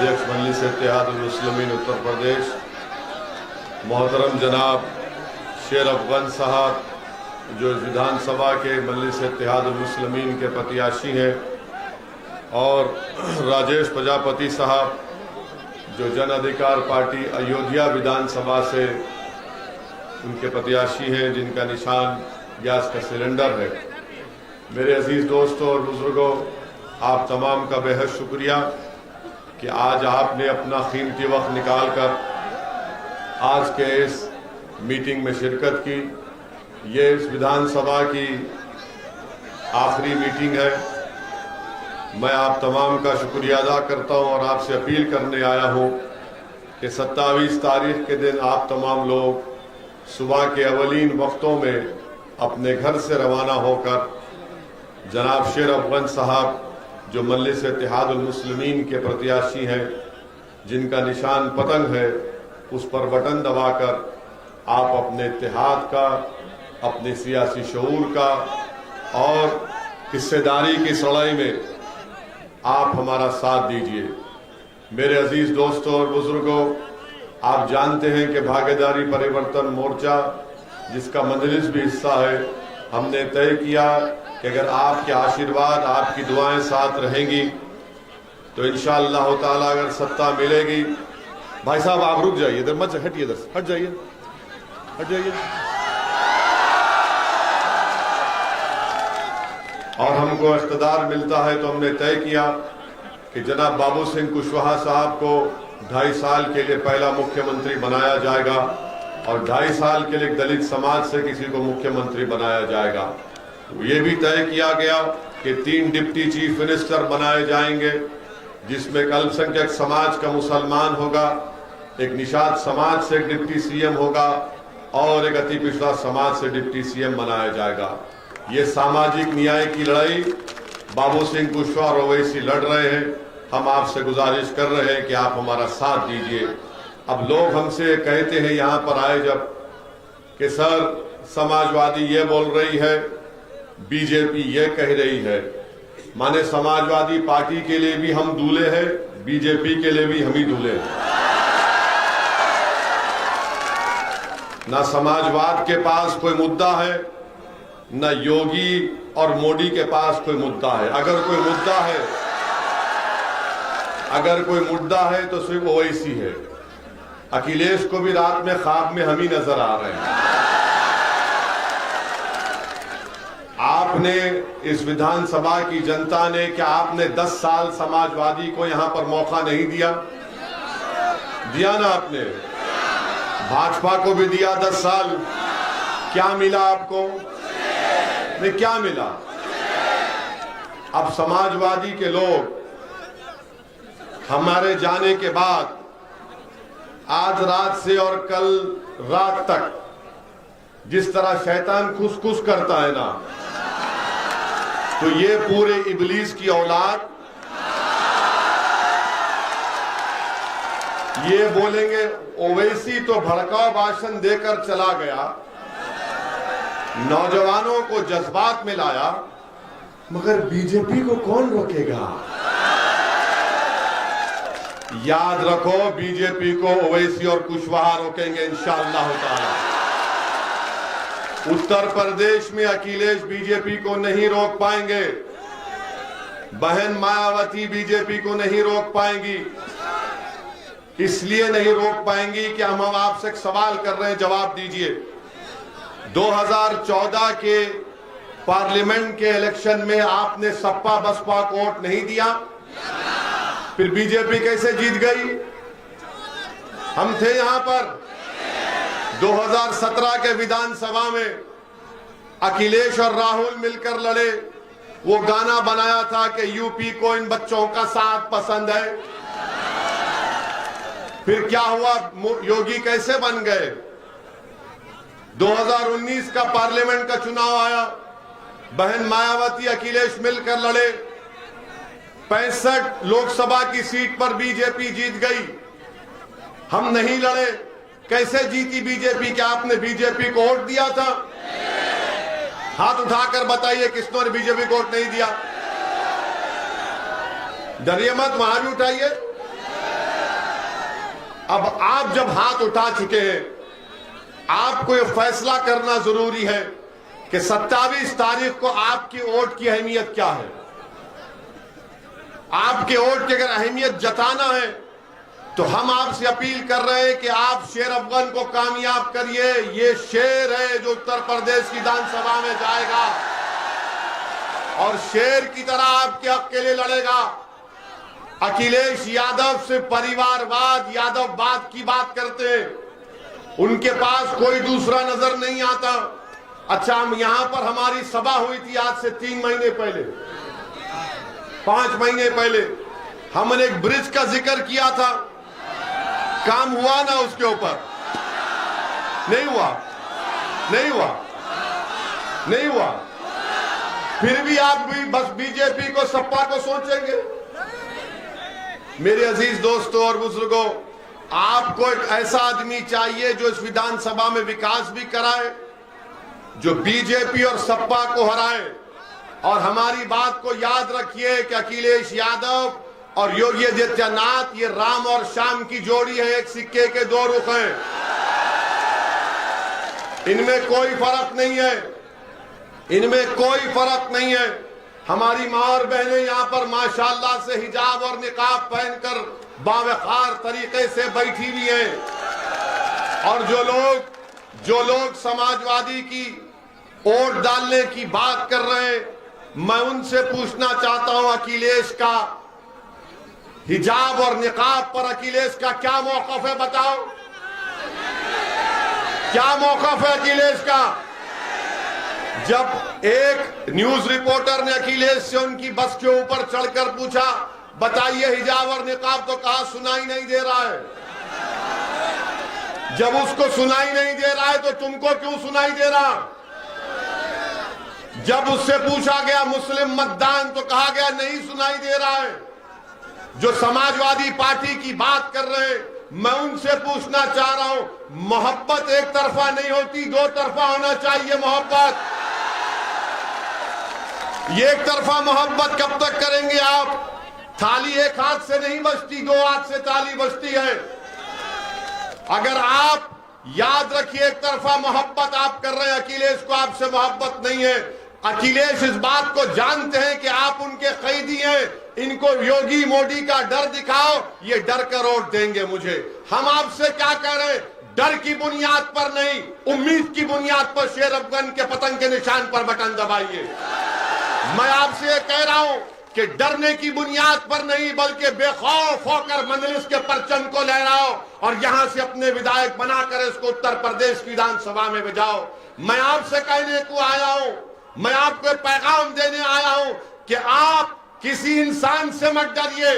अध्यक्ष मजलिस इत्तेहादुल मुस्लिमीन उत्तर प्रदेश मोहतरम जनाब शेर अफगन साहब, जो विधानसभा के मजलिस इत्तेहादुल मुस्लिमीन के प्रत्याशी हैं, और राजेश प्रजापति साहब जो जन अधिकार पार्टी अयोध्या विधानसभा से उनके प्रत्याशी हैं, जिनका निशान गैस का सिलेंडर है। मेरे अजीज दोस्तों और बुजुर्गों, आप तमाम का बेहद शुक्रिया कि आज आपने अपना कीमती वक्त निकालकर आज के इस मीटिंग में शिरकत की। ये इस विधानसभा की आखिरी मीटिंग है। मैं आप तमाम का शुक्रिया अदा करता हूं और आपसे अपील करने आया हूं कि 27 तारीख के दिन आप तमाम लोग सुबह के अवलीन वक्तों में अपने घर से रवाना होकर जनाब शेर अफगन साहब जो मजलिस इत्तेहादुल मुस्लिमीन के प्रत्याशी हैं, जिनका निशान पतंग है, उस पर बटन दबाकर आप अपने इत्तेहाद का, अपने सियासी शऊर का और हिस्सेदारी की सड़ाई में आप हमारा साथ दीजिए। मेरे अजीज दोस्तों और बुजुर्गों, आप जानते हैं कि भागीदारी परिवर्तन मोर्चा, जिसका मजलिस भी हिस्सा है, हमने तय किया कि अगर आपके आशीर्वाद, आपकी दुआएं साथ रहेंगी तो इंशाअल्लाह ताला अगर सत्ता मिलेगी। भाई साहब आप रुक जाइए, इधर मत हटिए, इधर हट जाइए, हट जाइए। और हमको इख्तिदार मिलता है तो हमने तय किया कि जनाब बाबू सिंह कुशवाहा साहब को 2.5 साल के लिए पहला मुख्यमंत्री बनाया जाएगा और 2.5 साल के लिए दलित समाज से किसी को मुख्यमंत्री बनाया जाएगा। ये भी तय किया गया कि 3 डिप्टी चीफ मिनिस्टर बनाए जाएंगे, जिसमें एक अल्पसंख्यक समाज का मुसलमान होगा, एक निषाद समाज से एक डिप्टी सीएम होगा और एक अति पिछड़ा समाज से डिप्टी सीएम बनाया जाएगा। ये सामाजिक न्याय की लड़ाई बाबू सिंह कुशवाहा और ओवैसी लड़ रहे हैं। हम आपसे गुजारिश कर रहे हैं कि आप हमारा साथ दीजिए। अब लोग हमसे कहते हैं यहाँ पर आए जब कि सर समाजवादी ये बोल रही है, बीजेपी ये कह रही है। माने समाजवादी पार्टी के लिए भी हम दूल्हे हैं, बीजेपी के लिए भी हम ही दूल्हे हैं। ना समाजवाद के पास कोई मुद्दा है, न योगी और मोदी के पास कोई मुद्दा है। अगर कोई मुद्दा है तो सिर्फ ओवैसी है। अखिलेश को भी रात में ख्वाब में हम ही नजर आ रहे हैं। आपने इस विधानसभा की जनता ने, क्या आपने 10 साल समाजवादी को यहां पर मौका नहीं दिया? दिया ना आपने। भाजपा को भी दिया 10 साल। क्या मिला आपको? नहीं, क्या मिला? अब समाजवादी के लोग हमारे जाने के बाद आज रात से और कल रात तक जिस तरह शैतान खुस करता है ना, तो ये पूरे इब्लीस की औलाद ये बोलेंगे ओवैसी तो भड़काऊ भाषण देकर चला गया, नौजवानों को जज्बात में लाया, मगर बीजेपी को कौन रोकेगा? याद रखो, बीजेपी को ओवैसी और कुशवाहा रोकेंगे इंशाअल्लाह ताला। उत्तर प्रदेश में अखिलेश बीजेपी को नहीं रोक पाएंगे, बहन मायावती बीजेपी को नहीं रोक पाएंगी। इसलिए नहीं रोक पाएंगी कि हम आपसे एक सवाल कर रहे हैं, जवाब दीजिए। 2014 के पार्लियामेंट के इलेक्शन में आपने सपा बसपा को वोट नहीं दिया, फिर बीजेपी कैसे जीत गई? हम थे यहां पर 2017 के विधानसभा में, अखिलेश और राहुल मिलकर लड़े। वो गाना बनाया था कि यूपी को इन बच्चों का साथ पसंद है। फिर क्या हुआ? योगी कैसे बन गए? 2019 का पार्लियामेंट का चुनाव आया, बहन मायावती अखिलेश मिलकर लड़े। 65 लोकसभा की सीट पर बीजेपी जीत गई, हम नहीं लड़े। कैसे जीती बीजेपी? क्या आपने बीजेपी को वोट दिया था? हाथ उठाकर बताइए किसने बीजेपी को वोट नहीं दिया। डरिए मत, वहां भी उठाइए। अब आप जब हाथ उठा चुके हैं, आपको यह फैसला करना जरूरी है कि 27 तारीख को आपकी वोट की अहमियत क्या है। आपके वोट की अगर अहमियत जताना है तो हम आपसे अपील कर रहे हैं कि आप शेर अफगन को कामयाब करिए। ये शेर है जो उत्तर प्रदेश की विधानसभा में जाएगा और शेर की तरह आपके हक के लिए लड़ेगा। अखिलेश यादव से परिवारवाद, यादववाद की बात करते हैं, उनके पास कोई दूसरा नजर नहीं आता। अच्छा, हम यहां पर हमारी सभा हुई थी आज से 3 महीने पहले, 5 महीने पहले हमने एक ब्रिज का जिक्र किया था। काम हुआ ना उसके ऊपर? नहीं हुआ, नहीं हुआ, नहीं हुआ। फिर भी आप भी बस बीजेपी को, सपा को सोचेंगे। मेरे अजीज दोस्तों और बुजुर्गों, आपको एक ऐसा आदमी चाहिए जो इस विधानसभा में विकास भी कराए, जो बीजेपी और सपा को हराए। और हमारी बात को याद रखिए कि अखिलेश यादव और योगी आदित्यनाथ ये राम और श्याम की जोड़ी है, एक सिक्के के 2 रुख हैं। इनमें कोई फर्क नहीं है, इनमें कोई फर्क नहीं है। हमारी मां और बहनें यहां पर माशाअल्लाह से हिजाब और निकाब पहनकर बावकार तरीके से बैठी हुई हैं। और जो लोग समाजवादी की वोट डालने की बात कर रहे हैं, मैं उनसे पूछना चाहता हूं, अखिलेश का हिजाब और निकाब पर अखिलेश का क्या मौकफ है? बताओ, क्या मौकफ है अखिलेश का? जब एक न्यूज रिपोर्टर ने अखिलेश से उनकी बस के ऊपर चढ़कर पूछा, बताइए हिजाब और निकाब, तो कहा सुनाई नहीं दे रहा है। जब उसको सुनाई नहीं दे रहा है तो तुमको क्यों सुनाई दे रहा? जब उससे पूछा गया मुस्लिम मतदान तो कहा गया नहीं सुनाई दे रहा है। जो समाजवादी पार्टी की बात कर रहे हैं, मैं उनसे पूछना चाह रहा हूं, मोहब्बत एक तरफा नहीं होती, 2 तरफा होना चाहिए मोहब्बत। ये एक तरफा मोहब्बत कब तक करेंगे आप? थाली एक हाथ से नहीं बजती, 2 हाथ से ताली बजती है। अगर आप याद रखिए, एक तरफा मोहब्बत आप कर रहे हैं, अखिलेश को आपसे मोहब्बत नहीं है। अखिलेश इस बात को जानते हैं कि आप उनके कैदी हैं। इनको योगी मोदी का डर दिखाओ, ये डर कर वोट देंगे मुझे। हम आपसे क्या कह रहे हैं? डर की बुनियाद पर नहीं, उम्मीद की बुनियाद पर शेर अफगन के पतंग के निशान पर बटन दबाइए। मैं आपसे कह रहा हूं कि डरने की बुनियाद पर नहीं, बल्कि बेखौफ होकर मजलिस के परचम को लहराओ और यहां से अपने विधायक बनाकर इसको उत्तर प्रदेश की विधानसभा में भेजाओ। मैं आपसे कहने को आया हूं, मैं आपको पैगाम देने आया हूं कि आप किसी इंसान से मत डरिए,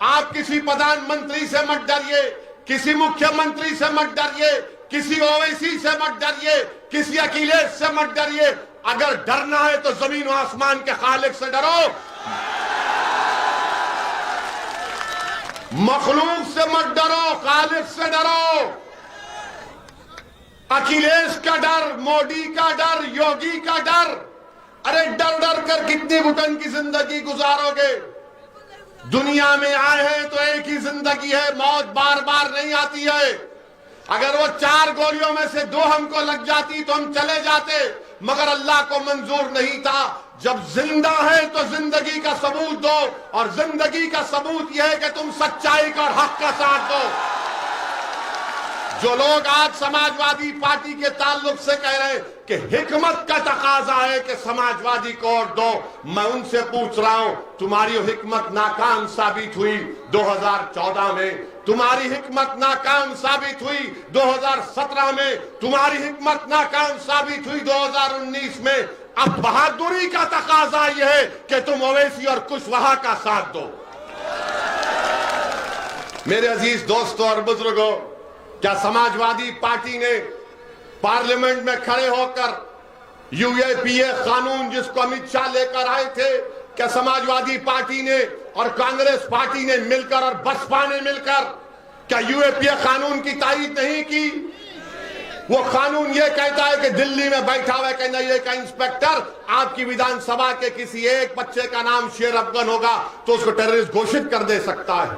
आप किसी प्रधानमंत्री से मत डरिए, किसी मुख्यमंत्री से मत डरिए, किसी ओवैसी से मत डरिए, किसी अखिलेश से मत डरिए। अगर डरना है तो जमीन और आसमान के खालिक से डरो, मखलूक से मत डरो, खालिक से डरो। अखिलेश का डर, मोदी का डर, योगी का डर, अरे डर डर कर कितनी घुटन की जिंदगी गुजारोगे? दुनिया में आए हैं तो एक ही जिंदगी है, मौत बार बार नहीं आती है। अगर वो 4 गोलियों में से 2 हमको लग जाती तो हम चले जाते, मगर अल्लाह को मंजूर नहीं था। जब जिंदा है तो जिंदगी का सबूत दो, और जिंदगी का सबूत यह है कि तुम सच्चाई का और हक का साथ दो। जो लोग आज समाजवादी पार्टी के ताल्लुक से कह रहे हैं कि हिकमत का तकाजा है कि समाजवादी को वोट दो, मैं उनसे पूछ रहा हूं, तुम्हारी हिकमत नाकाम साबित हुई 2014 में, तुम्हारी हिकमत नाकाम साबित हुई 2017 में, तुम्हारी हिकमत नाकाम साबित हुई 2019 में। अब बहादुरी का तकाजा यह है कि तुम ओवैसी और कुशवाहा का साथ दो। मेरे अजीज दोस्तों और बुजुर्गों, क्या समाजवादी पार्टी ने पार्लियामेंट में खड़े होकर यूएपीए कानून जिसको अमित शाह लेकर आए थे, क्या समाजवादी पार्टी ने और कांग्रेस पार्टी ने मिलकर और बसपा ने मिलकर क्या यूएपीए कानून की तारीफ नहीं की? वो कानून ये कहता है कि दिल्ली में बैठा हुआ एनआईए का इंस्पेक्टर आपकी विधानसभा के किसी एक बच्चे का नाम शेर अफगन होगा तो उसको टेररिस्ट घोषित कर दे सकता है।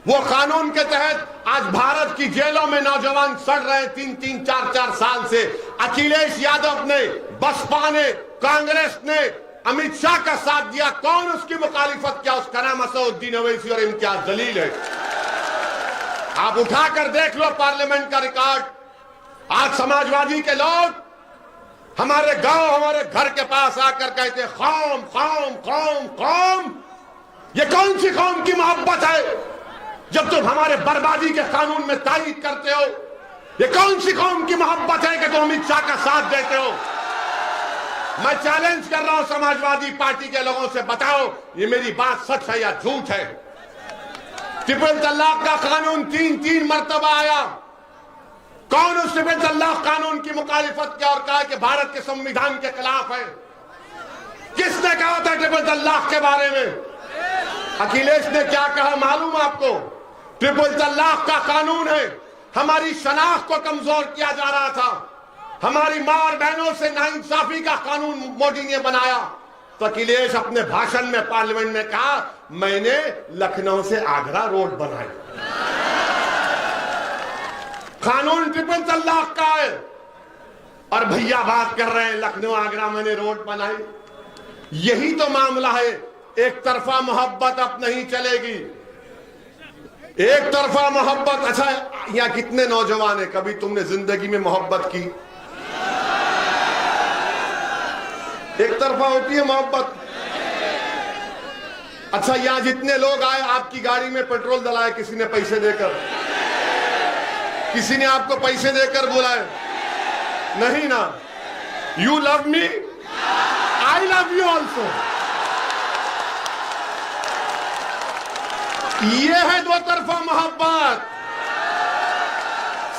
वो कानून के तहत आज भारत की जेलों में नौजवान सड़ रहे 3-3, 4-4 साल से। अखिलेश यादव ने, बसपा ने, कांग्रेस ने अमित शाह का साथ दिया, कौन उसकी मुखालिफत किया? उसका नाम असदुद्दीन ओवैसी और इम्तियाज जलील है। आप उठाकर देख लो पार्लियामेंट का रिकॉर्ड। आज समाजवादी के लोग हमारे गांव, हमारे घर के पास आकर कहते कौम कौम कौम कौम। ये कौन सी कौम की मोहब्बत है जब तुम हमारे बर्बादी के कानून में तारीफ करते हो? ये कौन सी कौम की मोहब्बत है कि तुम अमित शाह का साथ देते हो? मैं चैलेंज कर रहा हूं समाजवादी पार्टी के लोगों से, बताओ ये मेरी बात सच है या झूठ है? ट्रिपल तलाक का कानून 3-3 मरतबा आया। कौन उस ट्रिपल तलाक कानून की मुखालिफत किया और कहा कि भारत के संविधान के खिलाफ है? किसने कहा था ट्रिपल तलाक के बारे में? अखिलेश ने क्या कहा मालूम आपको? ट्रिपल तलाक का कानून है, हमारी शनाख्त को कमजोर किया जा रहा था, हमारी मां और बहनों से नाइंसाफी का कानून मोदी ने बनाया। तो अखिलेश अपने भाषण में पार्लियामेंट में कहा मैंने लखनऊ से आगरा रोड बनाई। कानून ट्रिपल तलाक का है और भैया बात कर रहे हैं लखनऊ आगरा मैंने रोड बनाई। यही तो मामला है। एक तरफा मोहब्बत अब नहीं चलेगी, एक तरफा मोहब्बत। अच्छा, यहां कितने नौजवान है, कभी तुमने जिंदगी में मोहब्बत की? एक तरफा होती है मोहब्बत। अच्छा, यहां जितने लोग आए आपकी गाड़ी में पेट्रोल डलाए किसी ने पैसे देकर? किसी ने आपको पैसे देकर बुलाए? नहीं ना। You love me, I love you also. ये है दो तरफा मोहब्बत।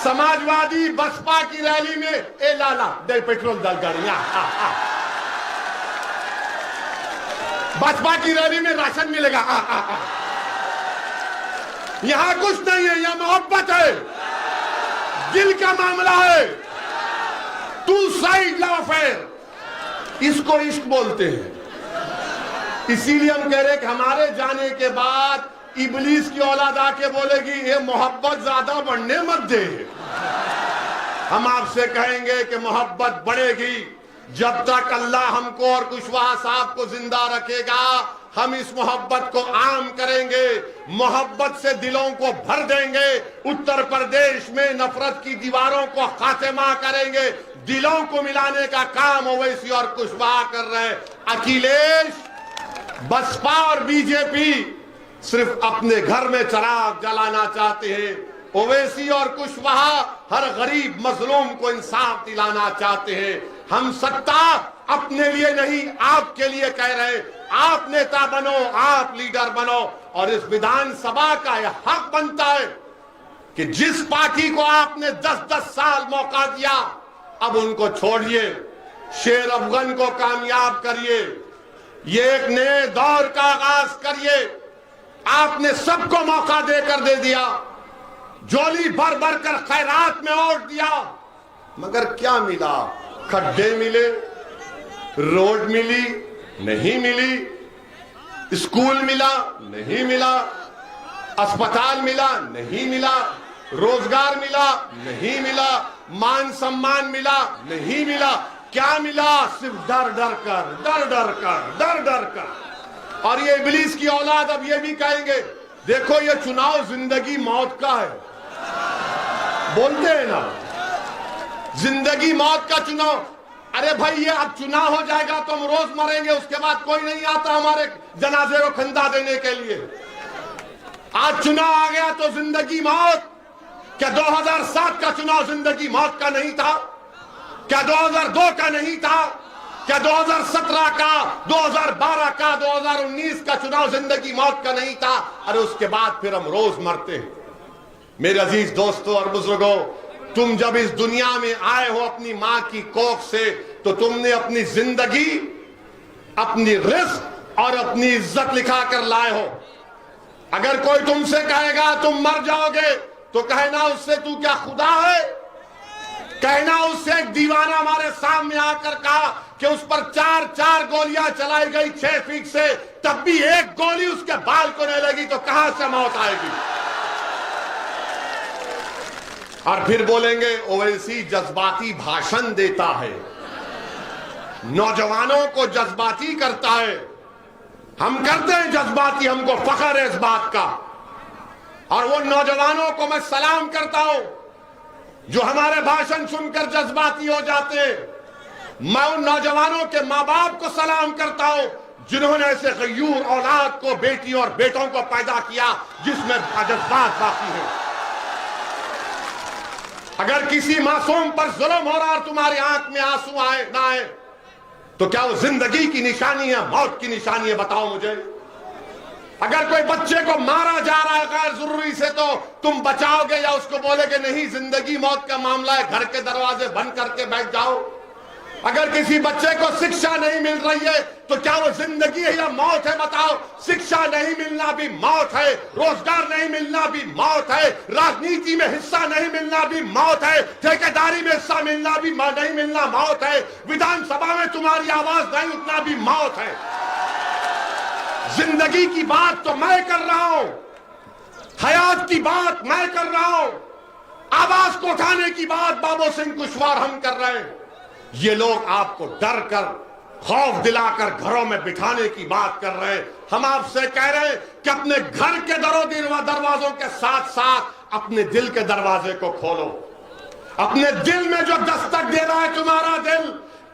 समाजवादी बसपा की रैली में ए लाला दे पेट्रोल डाल गाड़ी, बसपा की रैली में राशन मिलेगा, यहां कुछ नहीं है, यहां मोहब्बत है, दिल का मामला है। टू साइड लव अफेयर, इसको इश्क बोलते हैं। इसीलिए हम कह रहे हैं कि हमारे जाने के बाद इबलीस की औलाद आके बोलेगी ये मोहब्बत ज्यादा बढ़ने मत दे। हम आपसे कहेंगे कि मोहब्बत बढ़ेगी जब तक अल्लाह हमको और कुशवाहा साहब को जिंदा रखेगा। हम इस मोहब्बत को आम करेंगे, मोहब्बत से दिलों को भर देंगे। उत्तर प्रदेश में नफरत की दीवारों को खात्मा करेंगे। दिलों को मिलाने का काम ओवैसी और कुशवाहा कर रहे हैं। अखिलेश, बसपा और बीजेपी सिर्फ अपने घर में चिराग जलाना चाहते हैं। ओवैसी और कुशवाहा हर गरीब मजलूम को इंसाफ दिलाना चाहते हैं। हम सत्ता अपने लिए नहीं आपके लिए कह रहे हैं। आप नेता बनो, आप लीडर बनो और इस विधानसभा का यह हक बनता है कि जिस पार्टी को आपने 10-10 साल मौका दिया अब उनको छोड़िए, शेर अफगन को कामयाब करिए, ये एक नए दौर का आगाज करिए। आपने सबको मौका देकर दे दिया, झोली भर भर कर खैरात में ओट दिया, मगर क्या मिला? खड्डे मिले, रोड मिली नहीं मिली, स्कूल मिला नहीं मिला, अस्पताल मिला नहीं मिला, रोजगार मिला नहीं मिला, मान सम्मान मिला नहीं मिला। क्या मिला? सिर्फ डर डर कर, डर डर कर, डर डर कर। और ये इब्लीस की औलाद अब ये भी कहेंगे देखो ये चुनाव जिंदगी मौत का है। बोलते हैं ना जिंदगी मौत का चुनाव। अरे भाई ये अब चुनाव हो जाएगा तो हम रोज मरेंगे, उसके बाद कोई नहीं आता हमारे जनाजे को खंदा देने के लिए। आज चुनाव आ गया तो जिंदगी मौत। क्या 2007 का चुनाव जिंदगी मौत का नहीं था? क्या 2002 का नहीं था? क्या 2017 का, 2012 का, 2019 का चुनाव जिंदगी मौत का नहीं था? अरे उसके बाद फिर हम रोज मरते हैं। मेरे अजीज दोस्तों और बुजुर्गों, तुम जब इस दुनिया में आए हो अपनी मां की कोख से तो तुमने अपनी जिंदगी, अपनी रिस्क और अपनी इज्जत लिखा कर लाए हो। अगर कोई तुमसे कहेगा तुम मर जाओगे तो कहना उससे तू क्या खुदा है? कहना उससे एक दीवाना हमारे सामने आकर कहा कि उस पर 4-4 गोलियां चलाई गई 6 फीट से, तब भी एक गोली उसके बाल को नहीं लगी तो कहां से मौत आएगी? और फिर बोलेंगे ओवैसी जज्बाती भाषण देता है, नौजवानों को जज्बाती करता है। हम करते हैं जज्बाती, हमको फख्र है इस बात का। और वो नौजवानों को मैं सलाम करता हूं जो हमारे भाषण सुनकर जज्बाती हो जाते हैं। मैं उन नौजवानों के मां बाप को सलाम करता हूं जिन्होंने ऐसे गयूर औलाद को, बेटियों और बेटों को पैदा किया जिसमें जज्बात बाकी है। अगर किसी मासूम पर जुल्म हो रहा और तुम्हारी आंख में आंसू आए ना आए तो क्या वो जिंदगी की निशानी है, मौत की निशानी है? बताओ मुझे। अगर कोई बच्चे को मारा जा रहा है गैर जरूरी से तो तुम बचाओगे या उसको बोलेगे नहीं जिंदगी मौत का मामला है, घर के दरवाजे बंद करके बैठ जाओ? अगर किसी बच्चे को शिक्षा नहीं मिल रही है तो क्या वो जिंदगी है या मौत है? बताओ। शिक्षा नहीं मिलना भी मौत है, रोजगार नहीं मिलना भी मौत है, राजनीति में हिस्सा नहीं मिलना भी मौत है, ठेकेदारी में हिस्सा मिलना भी नहीं मिलना मौत है, विधानसभा में तुम्हारी आवाज नहीं उठना भी मौत है। जिंदगी की बात तो मैं कर रहा हूं, हयात की बात मैं कर रहा हूं, आवाज को उठाने की बात बाबू सिंह कुशवाहा हम कर रहे हैं। ये लोग आपको डर कर, खौफ दिलाकर घरों में बिठाने की बात कर रहे हैं। हम आपसे कह रहे हैं कि अपने घर के दरवाजों के साथ साथ अपने दिल के दरवाजे को खोलो। अपने दिल में जो दस्तक दे रहा है तुम्हारा दिल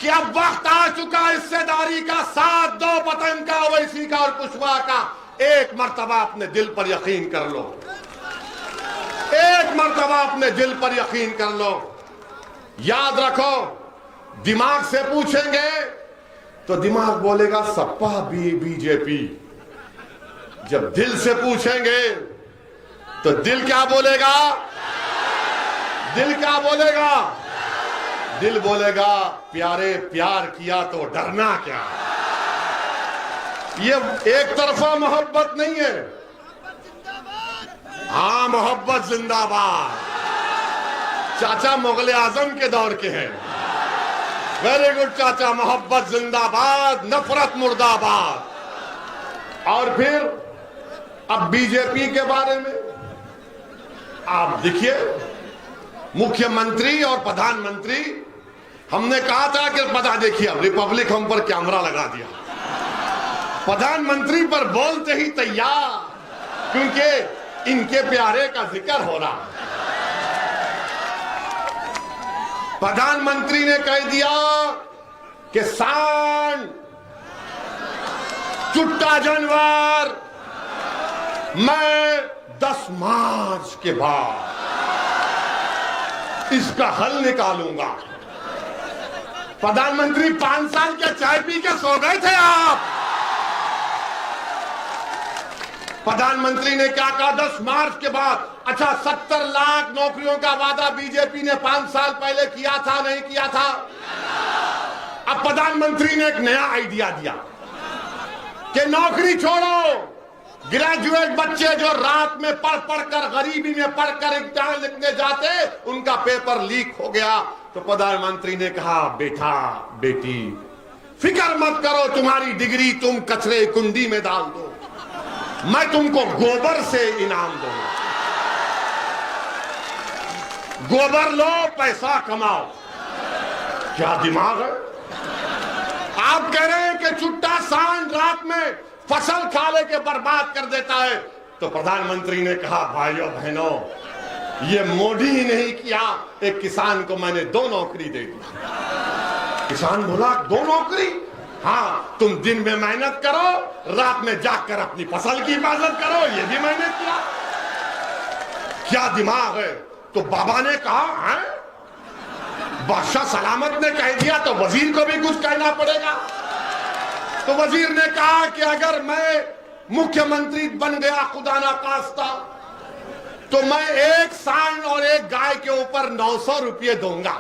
कि अब वक्त आ चुका हिस्सेदारी का, साथ दो वतन का, ओवैसी का और कुशवाहा का। एक मर्तबा अपने दिल पर यकीन कर लो, एक मर्तबा अपने दिल पर यकीन कर लो। याद रखो, दिमाग से पूछेंगे तो दिमाग बोलेगा सपा बीजेपी। जब दिल से पूछेंगे तो दिल क्या बोलेगा? दिल क्या बोलेगा? दिल बोलेगा प्यारे प्यार किया तो डरना क्या। ये एक तरफा मोहब्बत नहीं है। हाँ, मोहब्बत जिंदाबाद। चाचा मुगल आजम के दौर के हैं। वेरी गुड चाचा, मोहब्बत जिंदाबाद, नफरत मुर्दाबाद। और फिर अब बीजेपी के बारे में आप देखिए, मुख्यमंत्री और प्रधानमंत्री, हमने कहा था कि पता देखिए अब रिपब्लिक हम पर कैमरा लगा दिया, प्रधानमंत्री पर बोलते ही तैयार, क्योंकि इनके प्यारे का जिक्र हो रहा। प्रधानमंत्री ने कह दिया कि सांड, चुट्टा जानवर मैं 10 मार्च के बाद इसका हल निकालूंगा। प्रधानमंत्री 5 साल के चाय पी के सो गए थे आप। प्रधानमंत्री ने क्या कहा 10 मार्च के बाद? अच्छा, 70 लाख नौकरियों का वादा बीजेपी ने 5 साल पहले किया था, नहीं किया था? अब प्रधानमंत्री ने एक नया आइडिया दिया कि नौकरी छोड़ो, ग्रेजुएट बच्चे जो रात में पढ़ कर, गरीबी में पढ़कर इम्तिहान लिखने जाते, उनका पेपर लीक हो गया। तो प्रधानमंत्री ने कहा बेटा बेटी फिक्र मत करो, तुम्हारी डिग्री तुम कचरे कुंडी में डाल दो, मैं तुमको गोबर से इनाम दूंगा। गोबर लो, पैसा कमाओ। क्या दिमाग है? आप कह रहे हैं कि चुट्टा सांड रात में फसल खा ले के बर्बाद कर देता है। तो प्रधानमंत्री ने कहा भाइयों बहनों, ये मोदी ही नहीं किया, एक किसान को मैंने 2 नौकरी दे दी। किसान बोला 2 नौकरी? हाँ, तुम दिन में मेहनत करो, रात में जागकर अपनी फसल की हिफाजत करो। ये भी मैंने किया। क्या दिमाग है? तो बाबा ने कहा है, बादशाह सलामत ने कह दिया तो वजीर को भी कुछ कहना पड़ेगा। तो वजीर ने कहा कि अगर मैं मुख्यमंत्री बन गया खुदा ना खास्ता तो मैं एक सांड और एक गाय के ऊपर 900 रुपये दूंगा।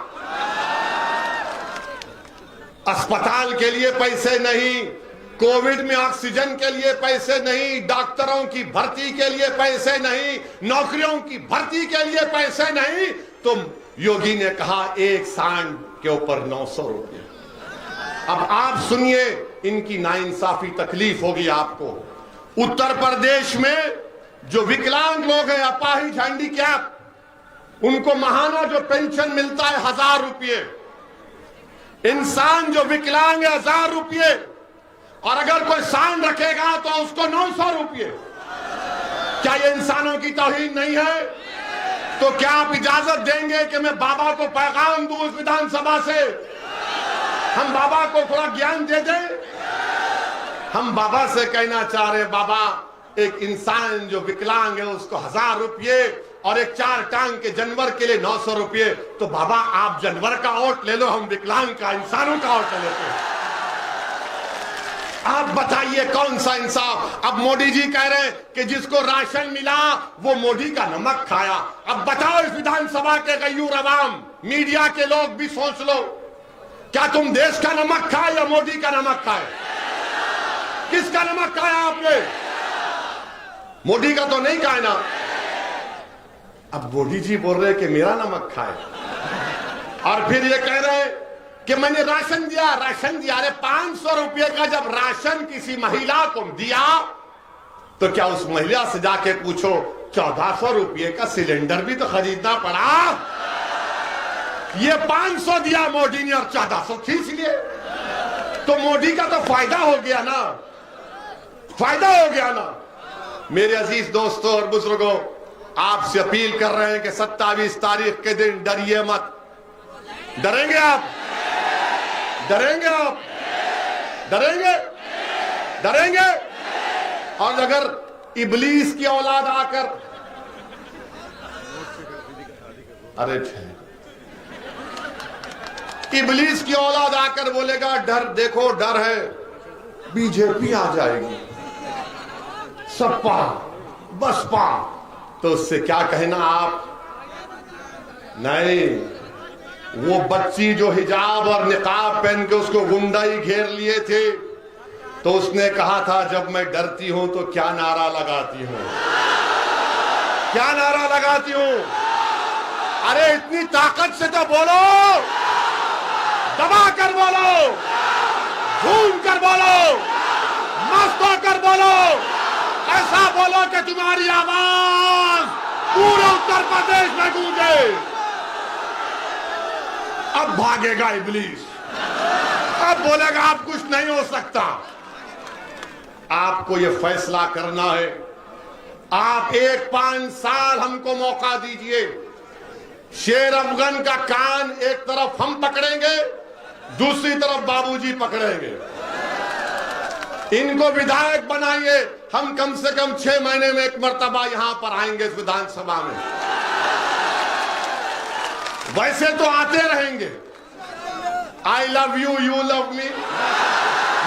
अस्पताल के लिए पैसे नहीं, कोविड में ऑक्सीजन के लिए पैसे नहीं, डॉक्टरों की भर्ती के लिए पैसे नहीं, नौकरियों की भर्ती के लिए पैसे नहीं। तो योगी ने कहा एक सांड के ऊपर 900 रुपये। अब आप सुनिए, इनकी नाइंसाफी तकलीफ होगी आपको। उत्तर प्रदेश में जो विकलांग लोग हैं, अपाहिज, हैंडीकैप, उनको महाना जो पेंशन मिलता है 1000 रुपये, इंसान जो विकलांग है 1000 रुपये, और अगर कोई शान रखेगा तो उसको 900 रुपये। क्या ये इंसानों की तौहीन नहीं है? तो क्या आप इजाजत देंगे कि मैं बाबा को पैगाम दूं इस विधानसभा से, हम बाबा को थोड़ा ज्ञान दे दें? हम बाबा से कहना चाह रहे, बाबा एक इंसान जो विकलांग है उसको 1000 रुपये और एक 4 टांग के जानवर के लिए 900 रुपये। तो बाबा आप जानवर का वोट ले लो, हम विकलांग का, इंसानों का वोट लेते हैं। आप बताइए कौन सा इंसाफ? अब मोदी जी कह रहे हैं कि जिसको राशन मिला वो मोदी का नमक खाया। अब बताओ इस विधानसभा के गयूर अवाम, मीडिया के लोग भी सोच लो, क्या तुम देश का नमक खाए या मोदी का नमक खाए? किसका नमक खाया आपने? मोदी का तो नहीं खाए ना। अब मोदी जी बोल रहे कि मेरा नमक खाए, और फिर ये कह रहे हैं कि मैंने राशन दिया, राशन दिया। अरे 500 रुपये का जब राशन किसी महिला को दिया तो क्या उस महिला से जाके पूछो 1400 रुपये का सिलेंडर भी तो खरीदना पड़ा? ये 500 दिया मोदी ने और 1400 खींच लिए। तो मोदी का तो फायदा हो गया ना, फायदा हो गया ना। मेरे अजीज दोस्तों और बुजुर्गों, आपसे अपील कर रहे हैं कि 27 तारीख के दिन डरिए मत। डरेंगे आप? डरेंगे आप? डरेंगे? डरेंगे? और अगर इबलीस की औलाद आकर, अरे इबलीस की औलाद आकर बोलेगा डर, देखो डर है, बीजेपी आ जाएगी, सपा बसपा, तो उससे क्या कहना आप? नहीं, वो बच्ची जो हिजाब और निकाब पहन के उसको गुंडाई घेर लिए थे, तो उसने कहा था जब मैं डरती हूं तो क्या नारा लगाती हूं, क्या नारा लगाती हूं? अरे इतनी ताकत से तो बोलो, दबा कर बोलो, झूम कर बोलो, मस्त होकर बोलो, ऐसा बोलो कि तुम्हारी आवाज पूरे उत्तर प्रदेश में गूंजे। अब भागेगा इब्लीस, अब बोलेगा अब कुछ नहीं हो सकता। आपको ये फैसला करना है। आप 1-5 साल हमको मौका दीजिए। शेर अफगन का कान एक तरफ हम पकड़ेंगे, दूसरी तरफ बाबूजी पकड़ेंगे। इनको विधायक बनाइए, हम कम से कम 6 महीने में एक मर्तबा यहां पर आएंगे इस विधानसभा में। वैसे तो आते रहेंगे। I love you, you love me.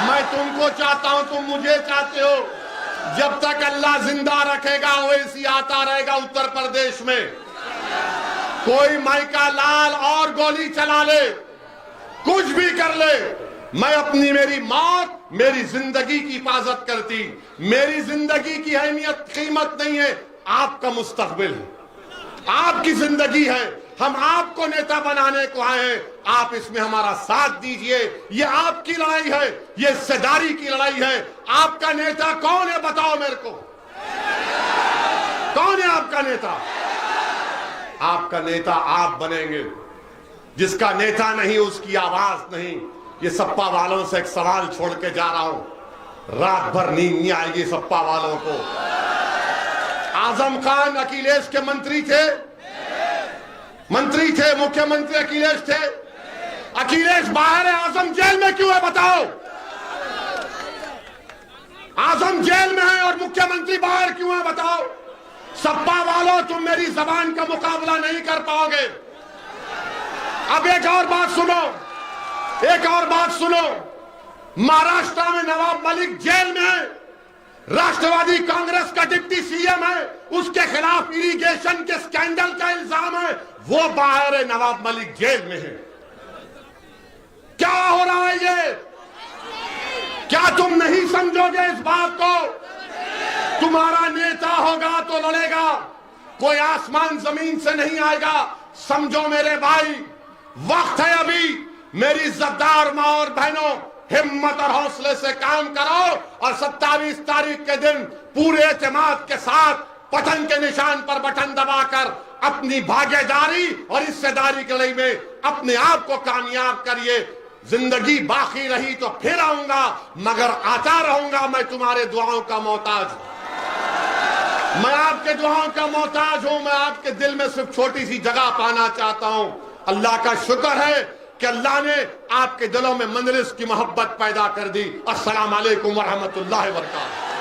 मैं तुमको चाहता हूं, तुम मुझे चाहते हो। जब तक अल्लाह जिंदा रखेगा वैसी आता रहेगा उत्तर प्रदेश में। कोई माइका लाल और गोली चला ले, कुछ भी कर ले, मैं अपनी मेरी मौत मेरी जिंदगी की हिफाजत करती। मेरी जिंदगी की अहमियत कीमत नहीं है, आपका मुस्तकबिल है, आपकी जिंदगी है। हम आपको नेता बनाने को आए हैं, आप इसमें हमारा साथ दीजिए। ये आपकी लड़ाई है, ये हिस्सेदारी की लड़ाई है। आपका नेता कौन है बताओ मेरे को, कौन है आपका नेता? आपका नेता आप बनेंगे। जिसका नेता नहीं उसकी आवाज नहीं। ये सपा वालों से एक सवाल छोड़ के जा रहा हूं, रात भर नींद नहीं आएगी सपा वालों को। आजम खान अखिलेश के मंत्री थे, मंत्री थे, मुख्यमंत्री अखिलेश थे। अखिलेश बाहर है, आजम जेल में क्यों है बताओ? आजम जेल में है और मुख्यमंत्री बाहर क्यों है बताओ? सपा वालों तुम मेरी जबान का मुकाबला नहीं कर पाओगे। अब एक और बात सुनो, एक और बात सुनो। महाराष्ट्र में नवाब मलिक जेल में है, राष्ट्रवादी कांग्रेस का डिप्टी सीएम है, उसके खिलाफ इरिगेशन के स्कैंडल का इल्जाम है, वो बाहर है, नवाब मलिक जेल में है। क्या हो रहा है ये? क्या तुम नहीं समझोगे इस बात को? तुम्हारा नेता होगा तो लड़ेगा, कोई आसमान जमीन से नहीं आएगा। समझो मेरे भाई, वक्त है अभी। मेरी इज्जतदार मां और बहनों, हिम्मत और हौसले से काम करो और 27 तारीख के दिन पूरे एतमाद के साथ बटन के निशान पर बटन दबाकर अपनी भागीदारी और हिस्सेदारी की लड़ाई में अपने आप को कामयाब करिए। जिंदगी बाकी रही तो फिर आऊंगा, मगर आता रहूंगा। मैं तुम्हारे दुआओं का मोहताज हूं, मैं आपके दुआओं का मोहताज हूं। मैं आपके दिल में सिर्फ छोटी सी जगह पाना चाहता हूं। अल्लाह का शुक्र है कि अल्लाह ने आपके दिलों में मंजलिस की मोहब्बत पैदा कर दी। अस्सलाम वालेकुम व रहमतुल्लाहि व बरकातहू।